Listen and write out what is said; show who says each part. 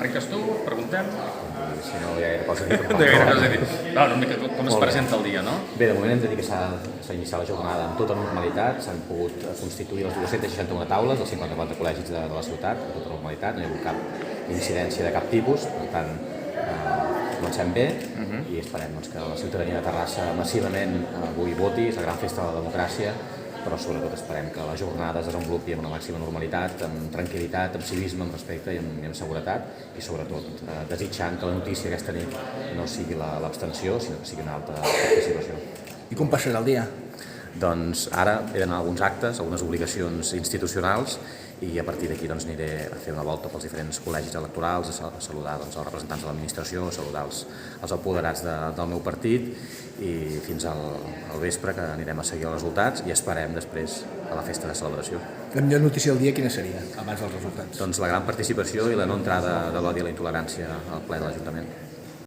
Speaker 1: Arrenques tu, preguntem.
Speaker 2: Si no hi ha gaire cosa a dir.
Speaker 1: No, una mica com es presenta el dia, no?
Speaker 2: Bé, de moment hem de dir que s'ha iniciat la jornada amb tota normalitat, s'han pogut constituir les 261 taules dels 54 col·legis de la ciutat, amb tota normalitat, no hi ha hagut cap incidència de cap tipus, per tant, comencem bé i esperem que la ciutadania de Terrassa massivament avui voti, és la gran festa de la democràcia, però sobretot esperem que la jornada es desenvolupi amb una màxima normalitat, amb tranquil·litat, amb civisme, amb respecte i amb seguretat i sobretot desitjant que la notícia aquesta nit no sigui l'abstenció, sinó que sigui una alta participació.
Speaker 3: I com passarà el dia?
Speaker 2: Doncs ara he d'anar a alguns actes, algunes obligacions institucionals i a partir d'aquí aniré a fer una volta pels diferents col·legis electorals, a saludar els representants de l'administració, a saludar els apoderats del meu partit i fins al vespre que anirem a seguir els resultats i esperem després a la festa de celebració.
Speaker 3: La millor notícia del dia quina seria, abans dels resultats?
Speaker 2: Doncs la gran participació i la no entrada de l'odi i la intolerància al ple de l'Ajuntament.